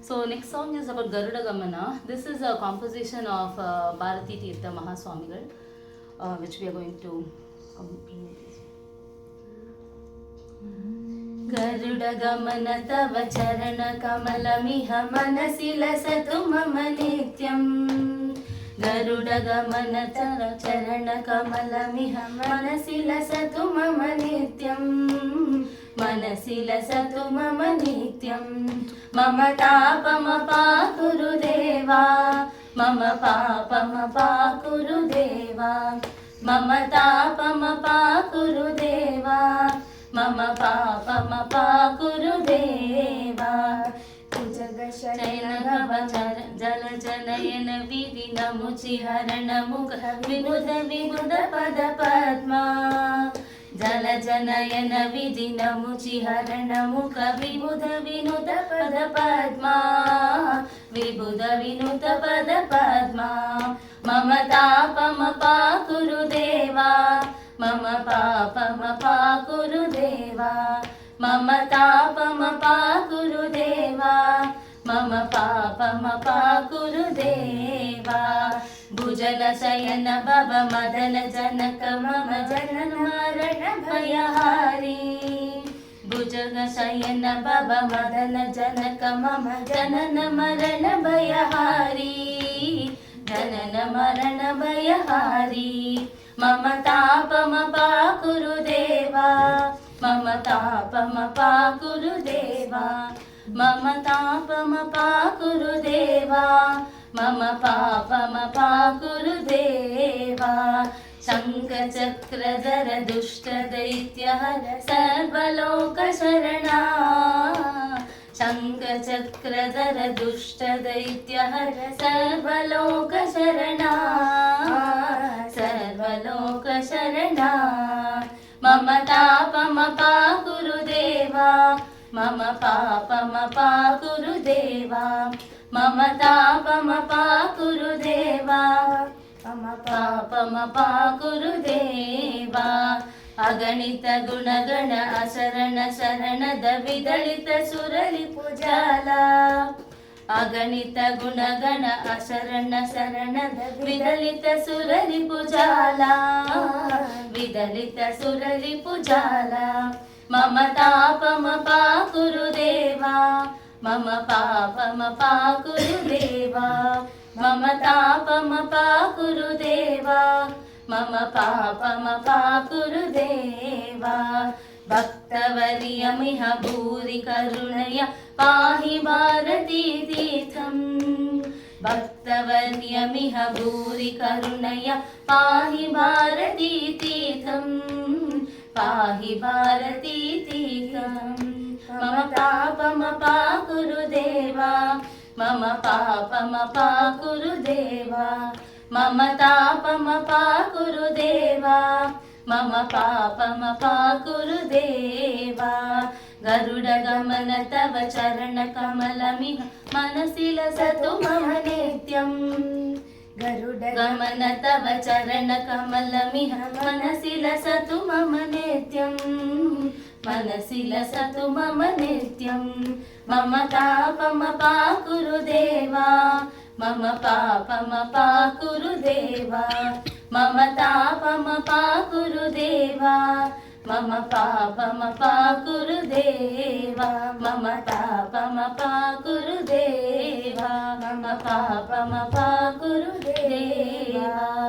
So next song is about Garuda Gamana. This is a composition of Bharati Tirtha Mahaswamigal, which we are going to complete. गरुड गमन तव चरण कमलमिह मनसि लसतु मम नित्यम् गरुड गमन तव चरण कमलमिह मनसि लसतु मम नित्यम् मनसि लसतु मम नित्यम् मम तापमपाकुरु देवा मम पापमपाकुरु देवा मम तापमपाकुरु देवा मम पापमपाकुरु देवा जगशयन भवचर जलजनयन विधिनमुचिहरण मुख विनुद विनुद पद पद्मा जलजनयन विधिनमुचिहरण मुख विबुध विनुद पद पद्मा विबुध विनुद पद पद्मा मम तापमपाकुरु देवा मम पापमपाकुरु देवा मम तापमपाकुरु देवा मम पापमपाकुरु देवा भुजगशयन भव मदन जनक मम जनन मरण भयहारी भुजगशयन भव मदन जनक मम जनन मरण भयहारी जनन मरण भयहारी मम तापमपाकुरु देवा मम तापमपाकुरु देवा मम तापमपाकुरु देवा मम पापमपाकुरु देवा शङ्खचक्रधर दुष्टदैत्यहर सर्वलोकशरणा शङ्खचक्रधर दुष्टदैत्यहर सर्वलोकशरणा सर्वलोकशरणा मम तापमपाकुरु देवा मम पापमपाकुरु देवा मम तापमपाकुरु देवा मम पापमपाकुरु देवा अगणित गुणगण असरण शरणद विदलित सुरलिपुजाला अगणित गुणगण असरण शरणद विदलित सुरलिपुजाला विदलित सुरलिपुजाला मम तापमपाकुरु देवा मम पापमपाकुरु देवा मम तापमपाकुरु देवा मम पापमपाकुरु देवा भक्तवर्यमिह भूरि करुणया पाहि भारती तीर्थम् भक्तवर्यमिह भूरि करुणया पाहि भारती तीर्थम् पाहि भारती तीर्थम् मम पापमपाकुरु देवा मम पापमपाकुरु देवा मम तापमपाकुरु देवा मम पापमपाकुरु देवा गरुड गमन तव चरण कमलमिह मनसि लसतु मम नित्यम् गरुड गमन तव चरण कमलमिह मनसि लसतु मम नित्यम् मनसि लसतु मम नित्यम् मम तापमपाकुरु देवा मम पापमपाकुरु देवा मम तापमपाकुरु देवा मम पापमपाकुरु देवा मम तापमपाकुरु देवा मम पापमपाकुरु देवा।